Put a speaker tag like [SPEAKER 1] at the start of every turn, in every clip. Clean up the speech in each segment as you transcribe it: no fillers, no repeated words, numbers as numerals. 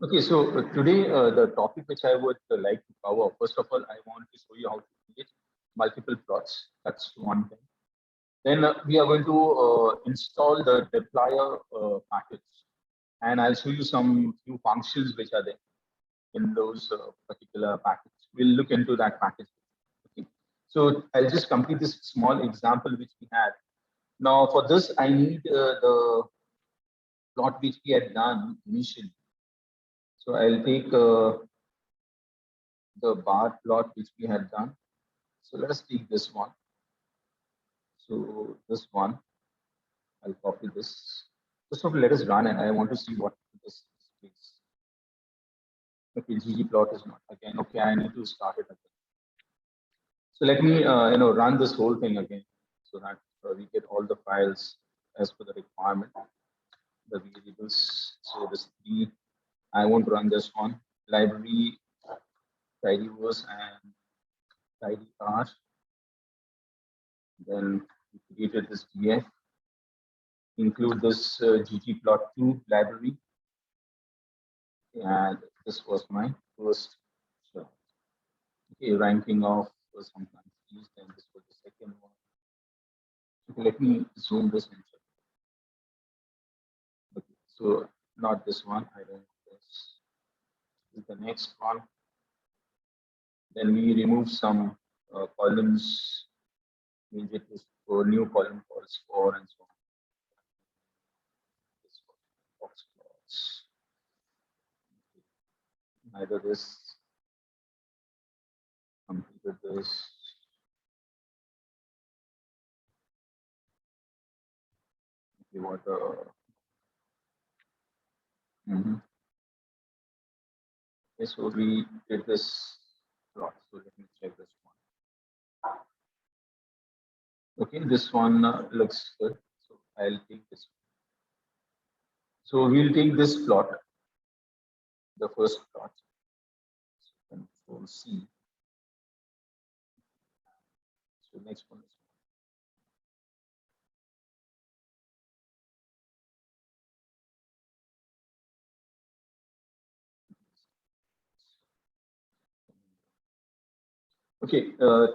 [SPEAKER 1] Okay, so today the topic which I would like to cover, first of all, I want to show you how to create multiple plots. That's one thing. Then we are going to install the deployer package, and I'll show you some few functions which are there in those particular packages. We'll look into that package. Okay. So I'll just complete this small example which we had. Now for this, I need the plot which we had done initially. So I'll take the bar plot which we had done. So let us take this one. So this one, I'll copy this. First of all, let us run and I want to see what this is. Okay, ggplot is not again. Okay, I need to start it again. So let me run this whole thing again so that we get all the files as per the requirement. The variables. So this three, I want to run this one. Library, tidyverse and tidyr. Then we created this df. Include this ggplot2 library, and this was my first ranking of sometimes used, and this was the second one. Okay, let me zoom this in. Okay, so not this one, I don't know this. This is the next one. Then we remove some columns, change it to a new column called score and so on. This box plots. Neither this completed this. Okay, what okay, so we did this plot. So let me check this one. Okay, this one looks good. So I'll take this. So we'll take this plot, the first plot. So Control C. So next one is okay.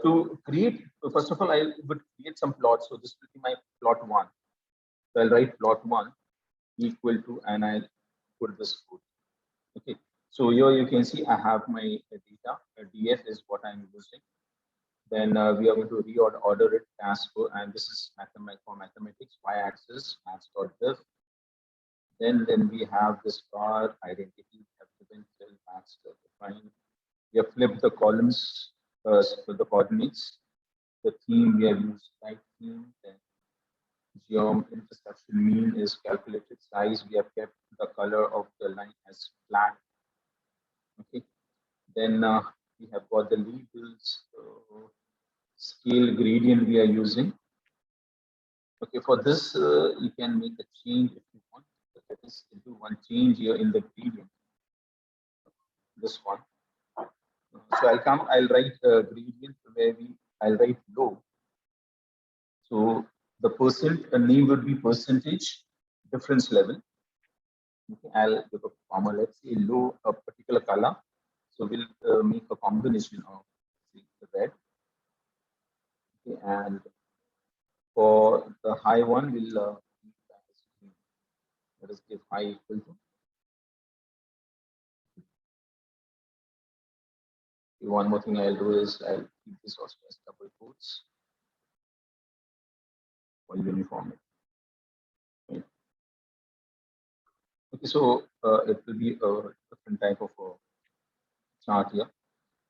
[SPEAKER 1] To create, first of all, I would create some plots. So this will be my plot one. So I'll write plot one equal to, and I'll put this code. Okay. So here you can see I have my data. DF is what I'm using. Then we are going to reorder it as per, and this is for mathematics, y-axis, maths.diff. Then we have this bar identity, we have given till maths.define. We have flipped the columns for the coordinates. The theme we have used type theme. Then geom intersection mean is calculated size. We have kept the color of the line as black. Okay. Then we have got the labels. Scale gradient we are using. Okay, for this you can make a change if you want. So that is do one change here in the gradient. This one. So I'll write gradient where I'll write low. So the name would be percentage difference level. Okay, I'll give a comma. Let's say low a particular color. So we'll make a combination of the red. Okay, and for the high one, we'll let us give high equal to. One more thing I'll do is I'll keep this also as double quotes for uniformity. Okay, okay, so it will be a different type of a chart here.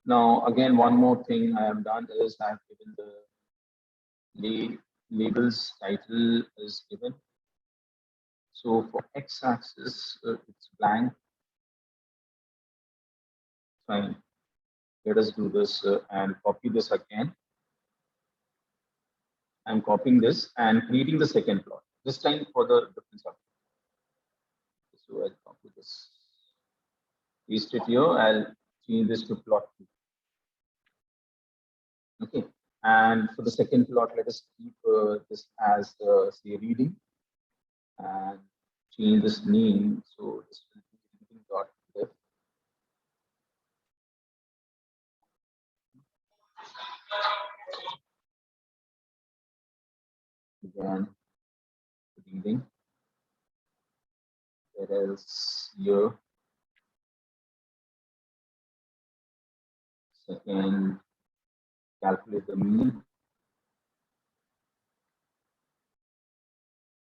[SPEAKER 1] Now, again, one more thing I have done is I have given the labels title is given. So for x-axis, it's blank. Fine. Let us do this and copy this again. I'm copying this and creating the second plot. This time for the difference of. So I'll copy this. Paste it here. I'll change this to plot 2. Okay. And for the second plot, let us keep this as say reading and change this name. So this will be reading.diff. Again, reading. Whereas here, second, calculate the mean.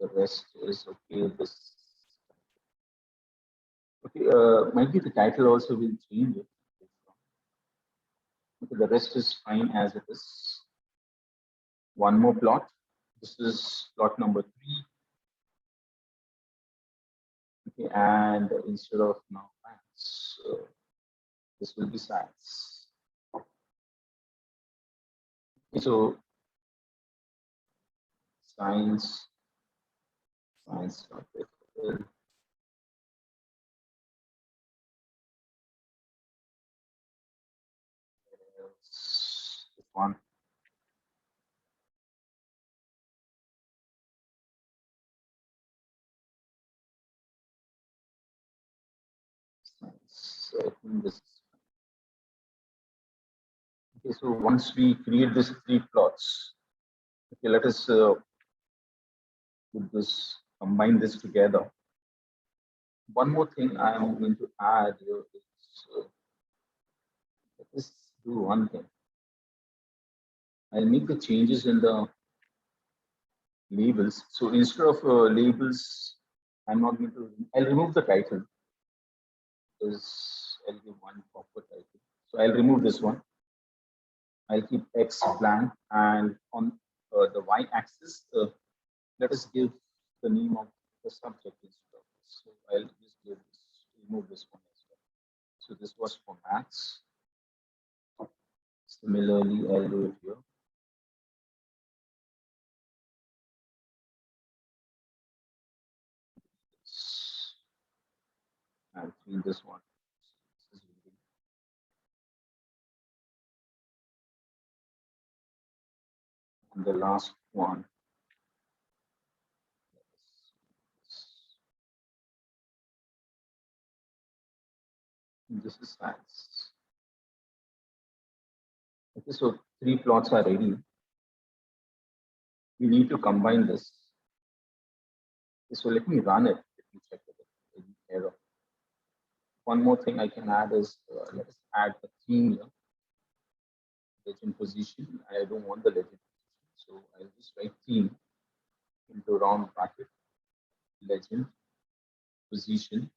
[SPEAKER 1] The rest is okay. This okay. Might be the title also will change it. Okay, the rest is fine as it is. One more plot. This is plot number 3. Okay, and instead of now maths, this will be science. Okay, so science. Topic. This one. So I think this. Okay, so once we create these 3 plots, okay, let us put this, combine this together. One more thing I am going to add here is let us do one thing. I'll make the changes in the labels. So instead of labels, I'm not going to. I'll remove the title. Because I'll give one proper title. So I'll remove this one. I'll keep X blank, and on the Y axis, let us give the name of the subject instead of this. So I'll just give this, remove this one as well. So this was for maths. Similarly, I'll do it here. I'll change this one. And the last one. This is science. Okay, so 3 plots are ready. We need to combine this. Okay, so let me run it. Let me check it. Error. One more thing I can add is let us add a theme here. Legend position. I don't want the legend position, so I'll just write theme into round bracket. Legend position.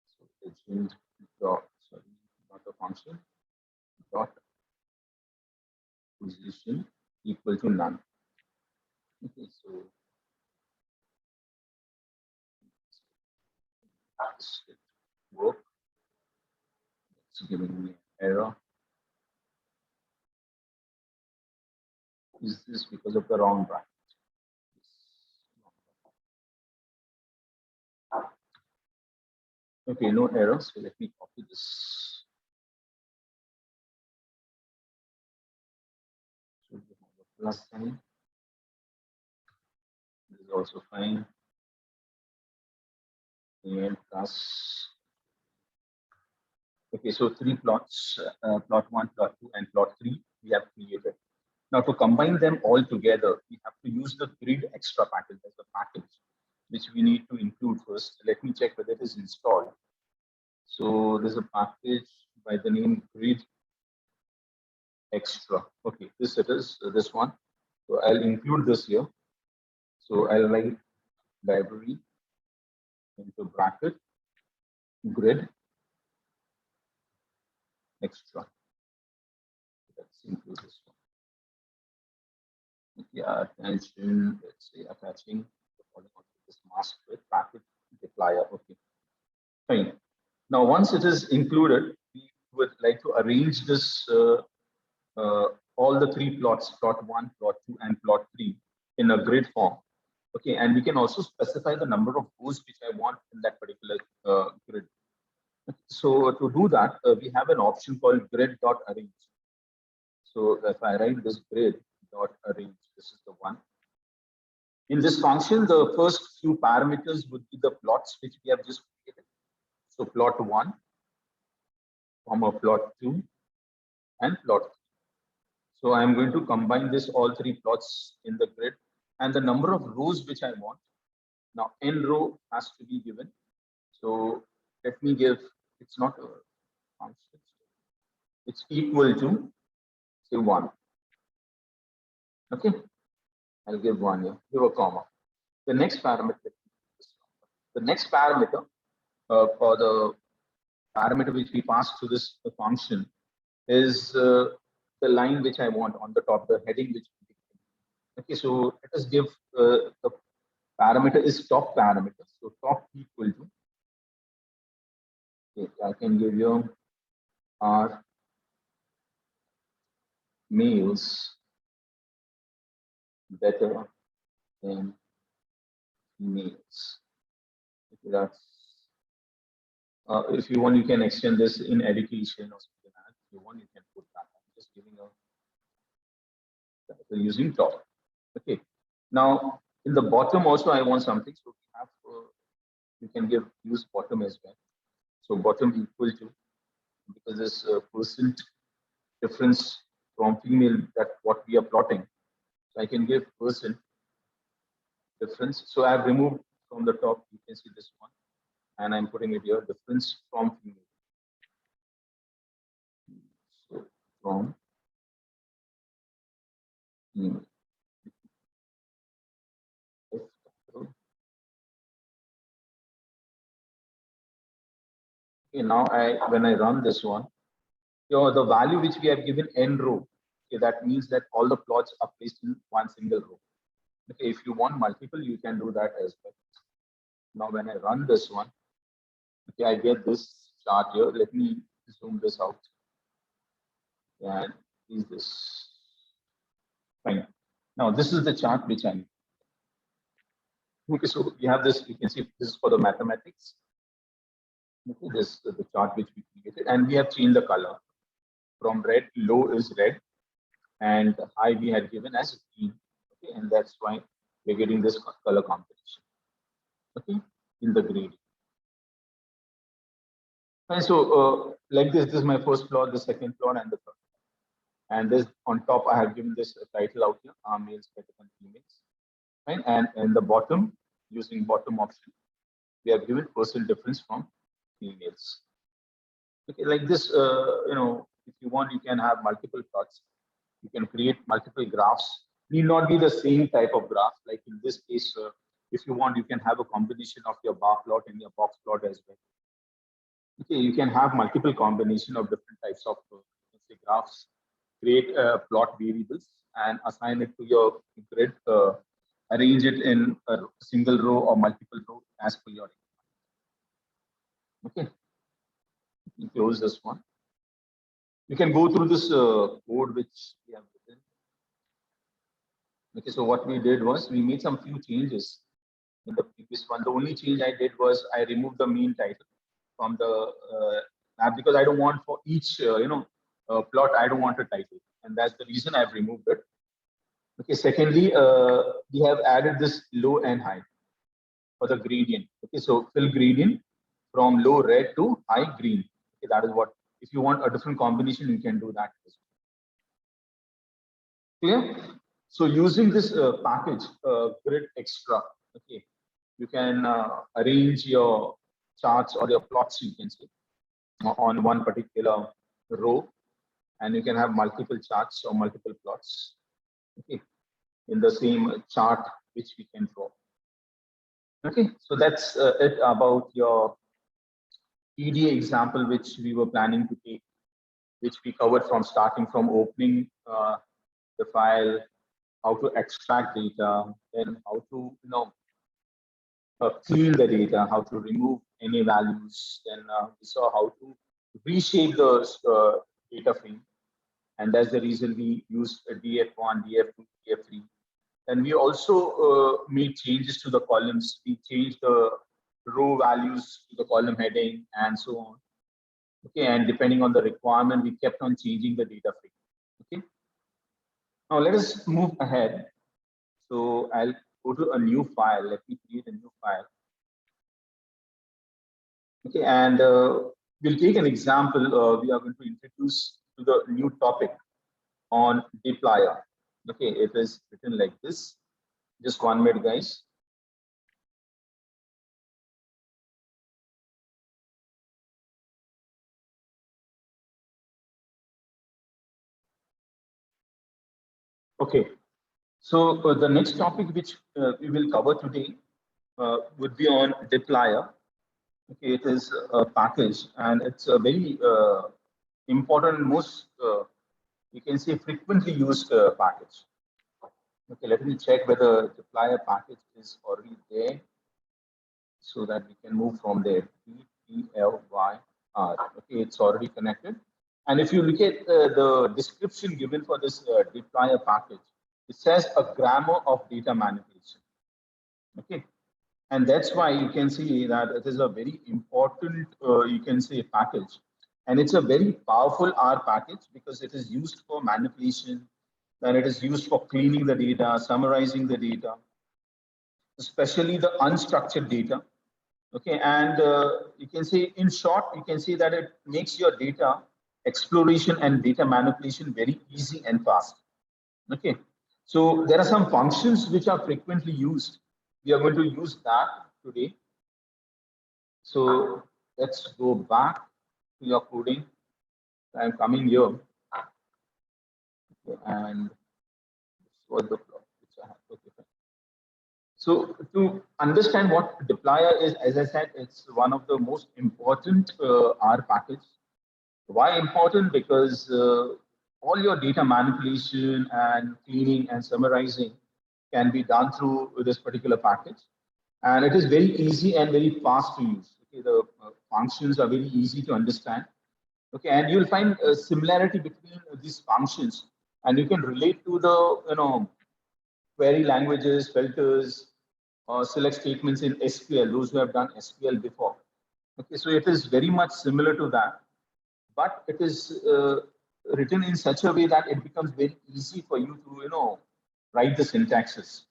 [SPEAKER 1] So legend dot, sorry, not a function, dot position equal to none. Okay, so that's it. Work. It's giving me an error. Is this because of the round bracket? Okay, no error. So let me copy this. So we have a plus sign. This is also fine. And plus. Okay, so 3 plots, plot 1, plot 2, and plot 3 we have created. Now to combine them all together, we have to use the grid extra package as a package, which we need to include first. Let me check whether it is installed. So there's a package by the name grid extra. Okay, this it is, this one. So I'll include this here. So I'll write library into bracket grid extra. Let's include this one. Yeah, attention, let's say attaching this mask with packet deployer. Okay, fine. Now, once it is included, we would like to arrange this all the 3 plots, plot 1, plot 2, and plot 3 in a grid form. Okay, and we can also specify the number of rows which I want in that particular grid. So to do that, we have an option called grid.arrange. So if I write this grid.arrange, this is the one. In this function, the first few parameters would be the plots which we have just created. So plot 1, comma plot 2, and plot 3. So I'm going to combine this all 3 plots in the grid and the number of rows which I want. Now n row has to be given. So let me give, it's not a constant, it's equal to say 1. Okay, I'll give 1 here, give a comma. The next parameter, or the parameter which we pass to this function is the line which I want on the top, the heading which we give. Okay, so let us give the parameter is top parameter. So top equal to, okay, I can give you our males better than females. Okay, that's if you want, you can extend this in education or something like that. If you want, you can put that. I'm just giving a using top. Okay. Now in the bottom also I want something. So we have you can use bottom as well. So bottom equal to, because this percent difference from female, that what we are plotting. So I can give percent difference. So I have removed from the top. You can see this one, and I'm putting it here, difference from female. So from female. Okay, now when I run this one, the value which we have given n row, okay, that means that all the plots are placed in one single row. Okay, if you want multiple, you can do that as well. Now when I run this one, okay, I get this chart here. Let me zoom this out. And is this fine? Now this is the chart which I need. Okay, so we have this. You can see this is for the mathematics. Okay, this is the chart which we created, and we have changed the color from red. Low is red, and high we had given as green. Okay, and that's why we're getting this color combination. Okay, in the gradient. And so like this is my first plot, the second plot, and the third. And this on top, I have given this title out here: are males better than females? Right? And in the bottom, using bottom option, we have given percent difference from females. Okay, like this, if you want, you can have multiple plots. You can create multiple graphs. Need not be the same type of graph. Like in this case, if you want, you can have a combination of your bar plot and your box plot as well. Okay, you can have multiple combination of different types of say graphs. Create plot variables and assign it to your grid. Arrange it in a single row or multiple row as per your requirement. Okay, you close this one. You can go through this code which we have written. Okay, so what we did was we made some few changes in the previous one. The only change I did was I removed the main title from the app because I don't want for each plot, I don't want a title, and that's the reason I've removed it. Okay, secondly, we have added this low and high for the gradient. Okay, so fill gradient from low red to high green. Okay, that is what, if you want a different combination, you can do that. Clear? So using this package, Grid Extra, okay, you can arrange your charts or your plots, you can say, on one particular row, and you can have multiple charts or multiple plots, okay, in the same chart which we can draw. Okay, so that's it about your EDA example which we were planning to take, which we covered from starting from opening the file, how to extract data, then how to clean the data, how to remove any values, then we saw how to reshape the data frame, and that's the reason we used DF1, DF2, DF3. And we also made changes to the columns. We changed the row values to the column heading and so on. Okay, and depending on the requirement, we kept on changing the data frame. Okay. Now let us move ahead. So I'll go to a new file. Let me create a new file. Okay, and we'll take an example. We are going to introduce to the new topic on dplyr. Okay, it is written like this. Just 1 minute, guys. Okay, so the next topic which we will cover today would be on dplyr. Okay, it is a package and it's a very important, most you can say frequently used package. Okay, let me check whether dplyr package is already there so that we can move from there. dplyr. Okay, it's already connected. And if you look at the description given for this dplyr package, it says a grammar of data manipulation. Okay, and that's why you can see that it is a very important, you can say, package. And it's a very powerful R package because it is used for manipulation, then it is used for cleaning the data, summarizing the data, especially the unstructured data. Okay, and you can say, in short, you can say that it makes your data exploration and data manipulation very easy and fast. Okay, so there are some functions which are frequently used. We are going to use that today. So let's go back to your coding. I'm coming here, okay, and what the plot which I have. Okay, fine. So to understand what dplyr is, as I said, it's one of the most important R package. Why important? Because all your data manipulation and cleaning and summarizing can be done through this particular package. And it is very easy and very fast to use. Okay, the functions are very easy to understand. Okay, and you'll find a similarity between these functions, and you can relate to the query languages, filters, or select statements in SQL. Those who have done SQL before. Okay, so it is very much similar to that, but it is written in such a way that it becomes very easy for you to write the syntaxes.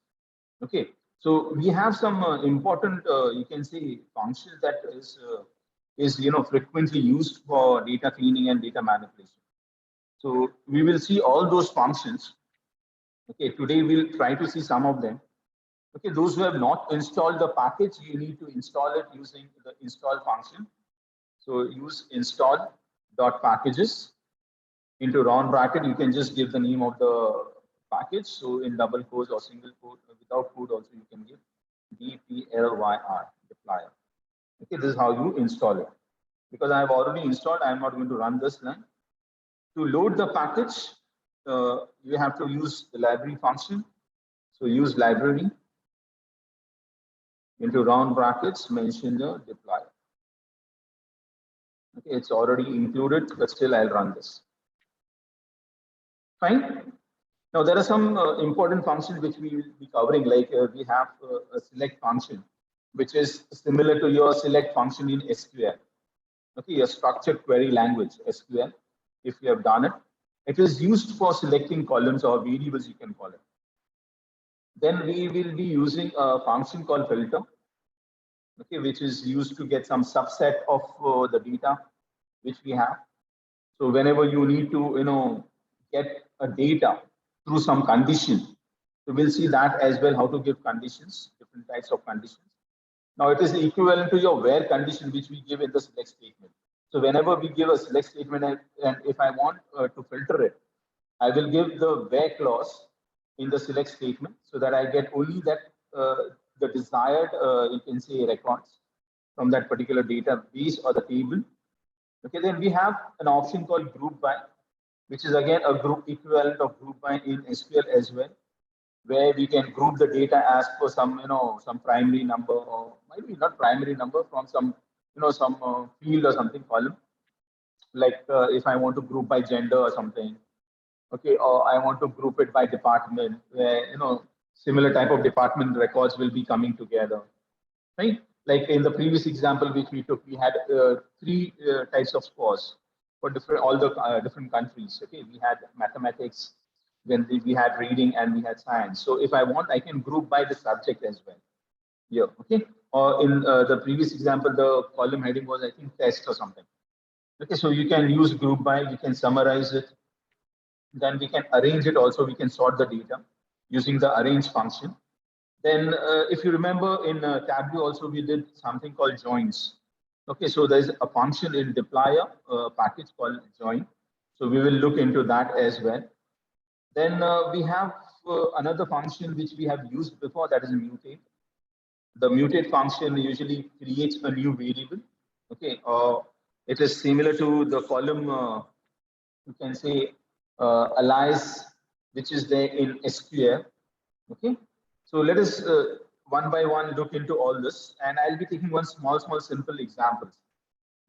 [SPEAKER 1] Okay, so we have some important you can say functions that is frequently used for data cleaning and data manipulation. So we will see all those functions. Okay, today we'll try to see some of them. Okay, those who have not installed the package, you need to install it using the install function. So use install.packages into round bracket. You can just give the name of the package. So in double quotes or single quote, without quote also you can give dplyr, dplyr. Okay, this is how you install it. Because I have already installed, I am not going to run this line. To load the package, you have to use the library function. So use library into round brackets, mention the dplyr. Okay, it's already included, but still I'll run this. Fine. Now there are some important functions which we will be covering, like we have a select function, which is similar to your select function in SQL. Okay, a structured query language, SQL, if you have done it. It is used for selecting columns or variables, you can call it. Then we will be using a function called filter, okay, which is used to get some subset of the data which we have. So whenever you need to, get a data through some condition, so we'll see that as well, how to give conditions, different types of conditions. Now it is equivalent to your where condition, which we give in the select statement. So whenever we give a select statement, and if I want to filter it, I will give the where clause in the select statement so that I get only that the desired, you can say, records from that particular database or the table. Okay, then we have an option called group by, which is again a group equivalent of group by in SQL as well, where we can group the data as per some, some primary number, or maybe not primary number, from some, some field or something column. Like if I want to group by gender or something, okay, or I want to group it by department, where, similar type of department records will be coming together, right? Like in the previous example which we took, we had three types of scores for different all the different countries. Okay, we had mathematics, then we had reading, and we had science. So if I want, I can group by the subject as well. Yeah, okay. Or in the previous example, the column heading was, I think, test or something. Okay, so you can use group by, you can summarize it, then we can arrange it also. We can sort the data using the arrange function. Then if you remember in Tableau also we did something called joins. Okay, so there's a function in dplyr package called join. So we will look into that as well. Then we have another function which we have used before, that is mutate. The mutate function usually creates a new variable. Okay, it is similar to the column, you can say alias, which is there in SQL. Okay, so let us one by one look into all this, and I'll be taking one small simple examples.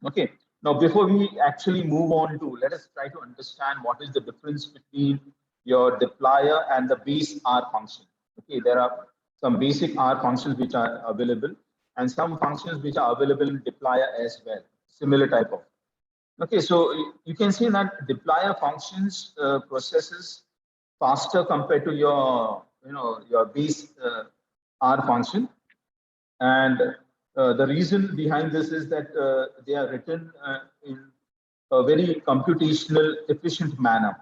[SPEAKER 1] Okay, now before we actually move on to, let us try to understand what is the difference between your dplyr and the base R function. Okay, there are some basic R functions which are available, and some functions which are available in dplyr as well, similar type of. Okay, so you can see that dplyr functions processes faster compared to your, your base R function, and the reason behind this is that they are written in a very computational efficient manner.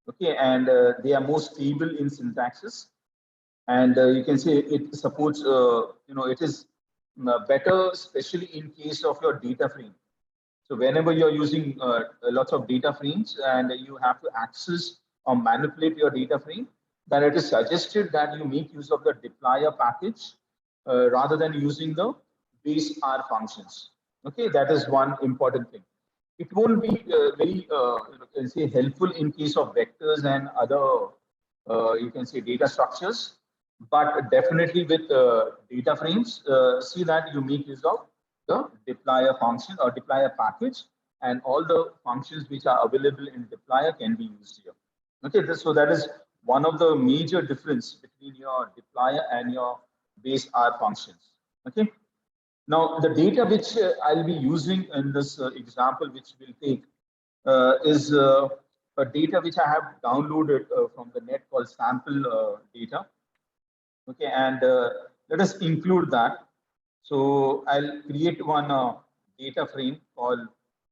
[SPEAKER 1] Okay, and they are more stable in syntaxes, and you can say it supports, it is better, especially in case of your data frame. So whenever you're using lots of data frames and you have to access or manipulate your data frame, then it is suggested that you make use of the dplyr package rather than using the base R functions. Okay, that is one important thing. It won't be very, you can say, helpful in case of vectors and other, you can say, data structures. But definitely with data frames, see that you make use of the dplyr function or dplyr package, and all the functions which are available in dplyr can be used here. Okay, so that is one of the major difference between your dplyr and your base R functions. Okay. Now, the data which I'll be using in this example, which we'll take, is a data which I have downloaded from the net called sample data. Okay, and let us include that. So I'll create one data frame called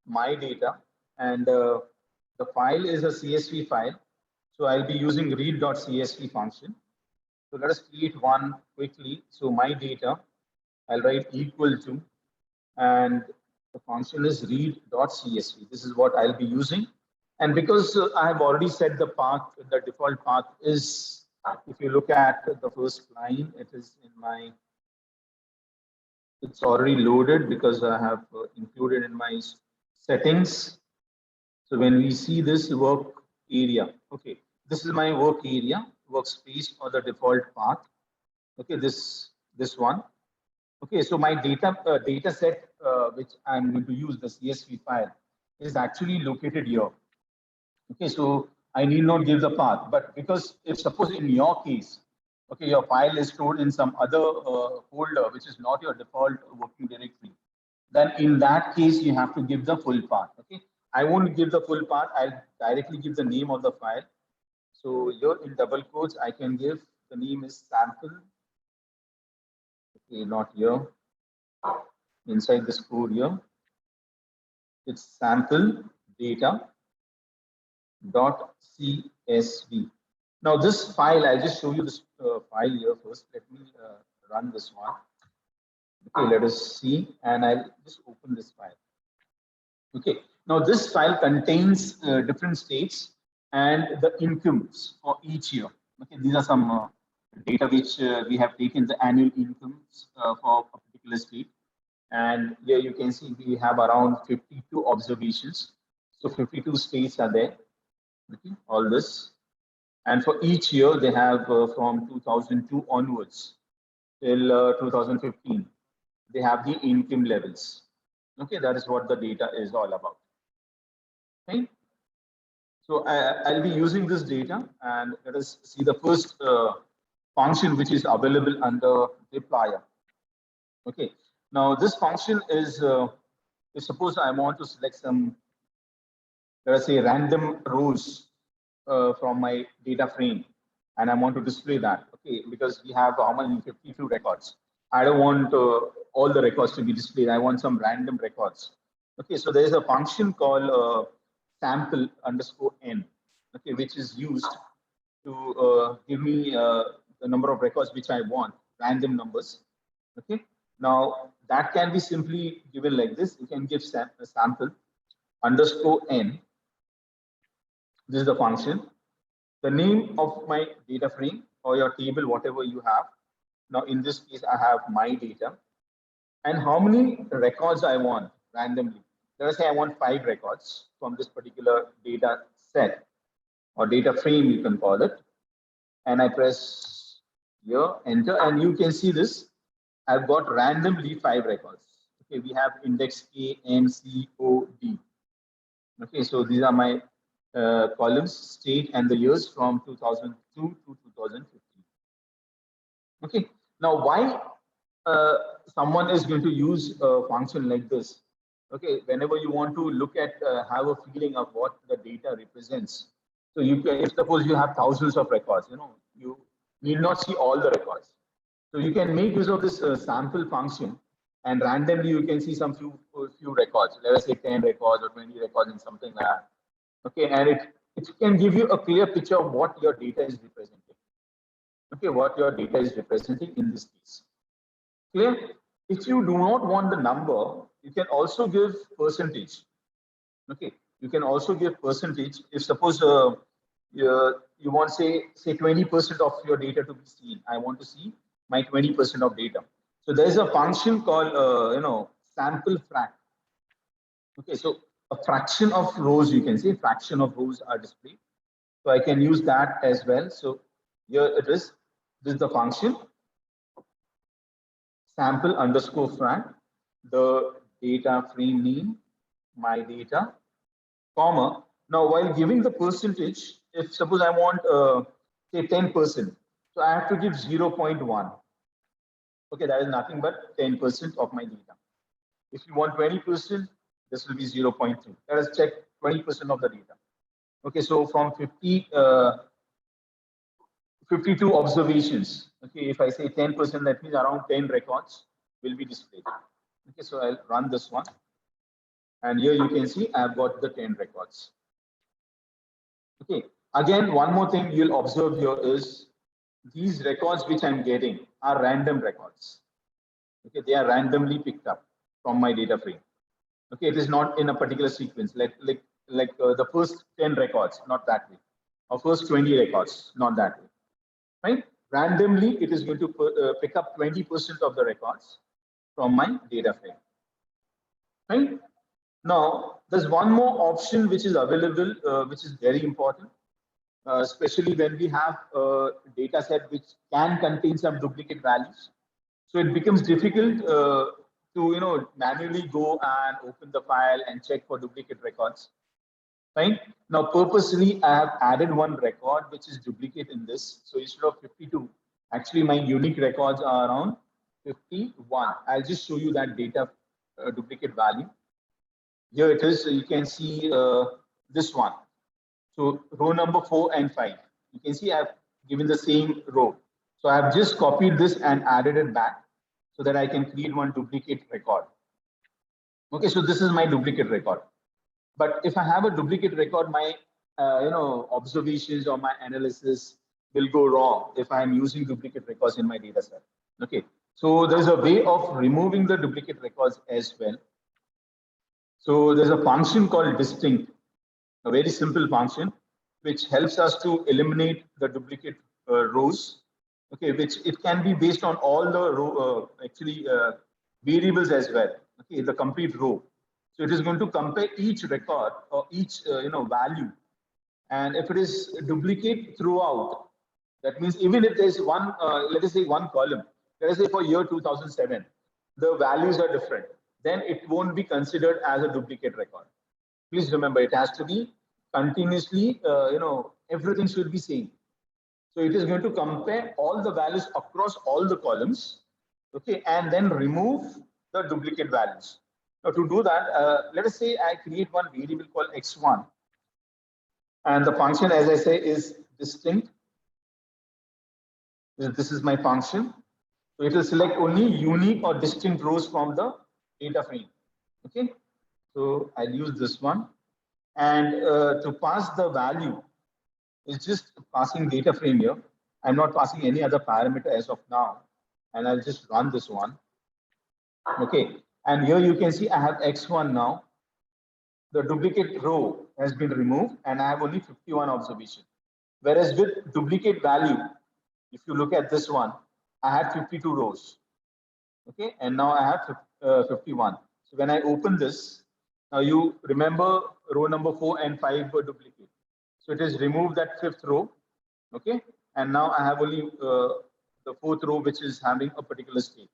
[SPEAKER 1] my data, and the file is a CSV file. So I'll be using read.csv function. So let us create one quickly. So my data, I'll write equal to, and the function is read.csv. This is what I'll be using. And because I have already set the path, the default path is, if you look at the first line, it is in my, it's already loaded because I have included in my settings. So when we see this work area, okay, this is my work area, workspace, or the default path. Okay, this one. Okay, so my data set which I'm going to use, the CSV file, is actually located here. Okay, so I need not give the path, but because if suppose in your case, okay, your file is stored in some other folder which is not your default working directory, then in that case you have to give the full path. Okay, I won't give the full path. I'll directly give the name of the file. So here in double quotes, I can give the name is sample. Okay, not here. Inside this code here, it's sample data dot CSV. Now this file, I'll just show you this file here first. Let me run this one. Okay, let us see, and I'll just open this file. Okay, now this file contains different states and the incomes for each year. Okay, these are some data which we have taken the annual incomes for a particular state. And here you can see we have around 52 observations. So 52 states are there. Okay, all this. And for each year, they have from 2002 onwards till 2015, they have the income levels. Okay, that is what the data is all about. Okay, so I'll be using this data, and let us see the first function which is available under dplyr. Okay, now this function is, suppose I want to select some, let us say, random rows from my data frame, and I want to display that. Okay, because we have how many 52 records. I don't want all the records to be displayed. I want some random records. Okay, so there is a function called sample underscore n. Okay, which is used to give me the number of records which I want. random numbers. Okay. Now that can be simply given like this. You can give a sample underscore n. This is the function. The name of my data frame or your table, whatever you have. Now in this case, I have my data and how many records I want randomly. Let us say I want 5 records from this particular data set or data frame, you can call it. And I press here, enter, and you can see this. I've got randomly 5 records. Okay, we have index A, M, C, O, D. Okay, so these are my columns, state, and the years from 2002 to 2015. Okay, now why someone is going to use a function like this? Okay, whenever you want to look at, have a feeling of what the data represents. So you can, if suppose you have thousands of records, you need not see all the records. So you can make use of this sample function, and randomly you can see some few records. Let us say 10 records or 20 records and something like that. Okay, and it can give you a clear picture of what your data is representing. Okay, what your data is representing in this case. Clear? If you do not want the number, you can also give percentage. Okay, you can also give percentage. If suppose you want say 20% of your data to be seen, I want to see my 20% of data. So there is a function called sample frac. Okay, so a fraction of rows, you can say fraction of rows are displayed. So I can use that as well. So here it is. This is the function sample underscore frac, the data frame name, my data, comma. Now, while giving the percentage, if suppose I want say 10%, so I have to give 0.1. Okay, that is nothing but 10% of my data. If you want 20%, this will be 0.2. Let us check 20% of the data. Okay, so from 52 observations. Okay, if I say 10%, that means around 10 records will be displayed. Okay, so I'll run this one. And here you can see I've got the 10 records. Okay, again, one more thing you'll observe here is these records which I'm getting are random records. Okay, they are randomly picked up from my data frame. Okay, it is not in a particular sequence, like the first 10 records, not that way, or first 20 records, not that way. Right? Randomly, it is going to pick up 20% of the records from my data frame. Right? Now, there's one more option which is available, which is very important, especially when we have a data set which can contain some duplicate values. So it becomes difficult to manually go and open the file and check for duplicate records. Right? Now, purposely, I have added one record which is duplicate in this. So instead of 52, actually my unique records are around 51. I'll just show you that data duplicate value. Here it is. You can see this one. So row number 4 and 5. You can see I've given the same row. So I've just copied this and added it back so that I can create one duplicate record. Okay, so this is my duplicate record. But if I have a duplicate record, my observations or my analysis will go wrong if I'm using duplicate records in my data set. Okay, so there's a way of removing the duplicate records as well. So there's a function called distinct, a very simple function which helps us to eliminate the duplicate rows. Okay, which it can be based on all the row variables as well. Okay, the complete row. So it is going to compare each record or each value, and if it is duplicate throughout, that means even if there is one, let us say one column, let us say for year 2007, the values are different, then it won't be considered as a duplicate record. Please remember, it has to be continuously, everything should be same. So it is going to compare all the values across all the columns, okay, and then remove the duplicate values. Now to do that, let us say I create one variable called x1, and the function, as I say, is distinct. This is my function. So it will select only unique or distinct rows from the data frame. Okay, so I'll use this one, and to pass the value, it's just passing data frame here. I'm not passing any other parameter as of now. and I'll just run this one. Okay, and here you can see I have X1 now. The duplicate row has been removed and I have only 51 observation. Whereas with duplicate value, if you look at this one, I had 52 rows. Okay, and now I have 51. So when I open this, now you remember row number 4 and 5 were duplicate. So it has removed that 5th row. Okay, and now I have only the 4th row which is having a particular state.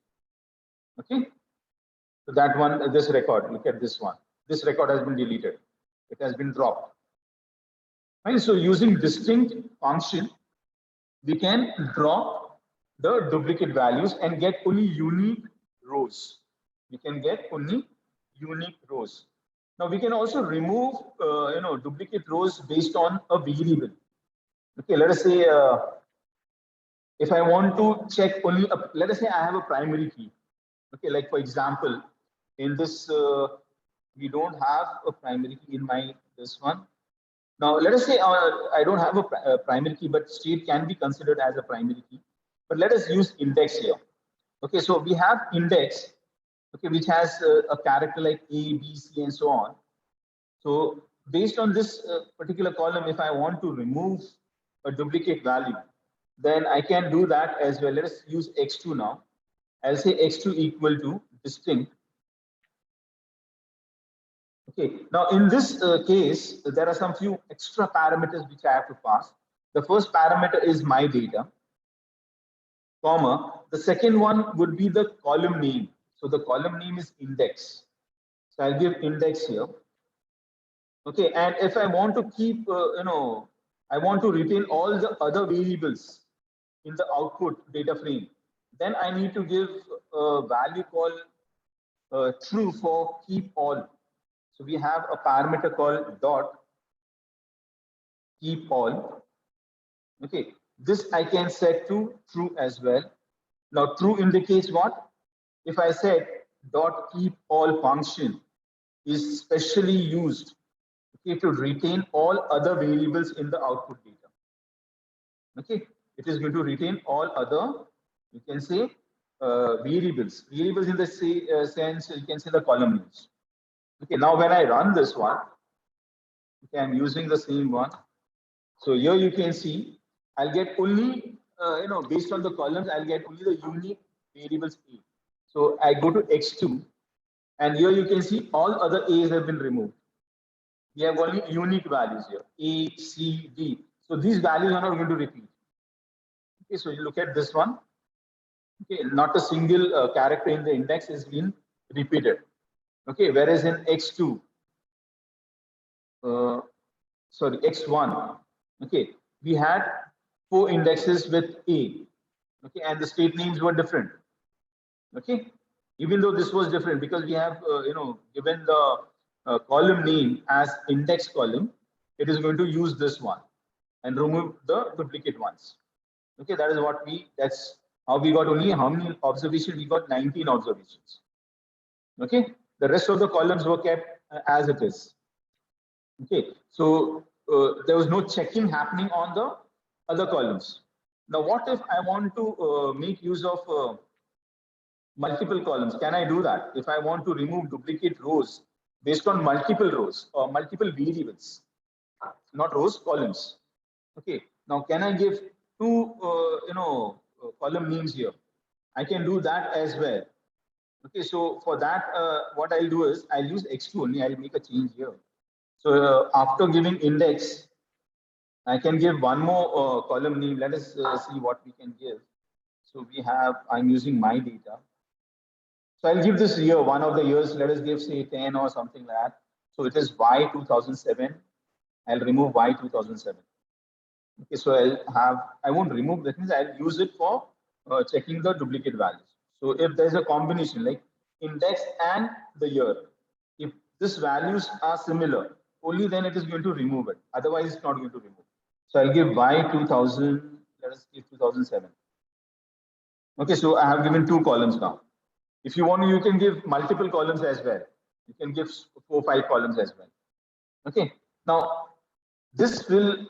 [SPEAKER 1] Okay, so that one, this record, look at this one. This record has been deleted. It has been dropped. Right? So using distinct function, we can drop the duplicate values and get only unique rows. We can get only unique rows. Now we can also remove, duplicate rows based on a variable. Okay, let us say if I want to check only, let us say I have a primary key. Okay, like for example, in this, we don't have a primary key in this one. Now, let us say I don't have a primary key, but state can be considered as a primary key. But let us use index here. Okay, so we have index, okay, which has a character like A, B, C, and so on. So based on this particular column, if I want to remove a duplicate value, then I can do that as well. Let us use X2 now. I'll say X2 equal to distinct. Okay, now in this case, there are some few extra parameters which I have to pass. The first parameter is my data, comma. The second one would be the column name. So the column name is index. So I'll give index here. Okay, and if I want to keep, I want to retain all the other variables in the output data frame, then I need to give a value called true for keep all. So we have a parameter called dot keep all. Okay, this I can set to true as well. Now true indicates what? If I said dot keep all function is specially used, okay, to retain all other variables in the output data. Okay, it is going to retain all other, you can say variables in the sense, you can say the column names. Okay, now when I run this one, okay, I'm using the same one. So here you can see I'll get only, based on the columns, I'll get only the unique variables A. So I go to X2 and here you can see all other A's have been removed. We have only unique values here, A, C, D. So these values are not going to repeat. Okay, so you look at this one. Okay, not a single character in the index is being repeated. Okay, whereas in X2, X1, okay, we had 4 indexes with A, okay, and the state names were different. Okay, even though this was different because we have, given the column name as index column, it is going to use this one and remove the duplicate ones. Okay, that is what that's how we got only how many observations? We got 19 observations. Okay, the rest of the columns were kept as it is. Okay, so there was no checking happening on the other columns. Now, what if I want to make use of multiple columns? Can I do that? If I want to remove duplicate rows based on multiple rows or multiple variables, not rows, columns. Okay, now can I give 2, column names here? I can do that as well. Okay, so for that, what I'll do is I'll use X2 only. I'll make a change here. So after giving index, I can give one more column name. Let us see what we can give. So we have, I'm using my data. So I'll give this year, one of the years, let us give say 10 or something like that. So it is Y 2007. I'll remove Y 2007. Okay, so I won't remove, that means I'll use it for checking the duplicate values. So if there's a combination like index and the year, if these values are similar, only then it is going to remove it. Otherwise, it's not going to remove. So I'll give Y 2000, let us give 2007. Okay, so I have given 2 columns now. If you want, you can give multiple columns as well. You can give 4 or 5 columns as well. Okay, now this will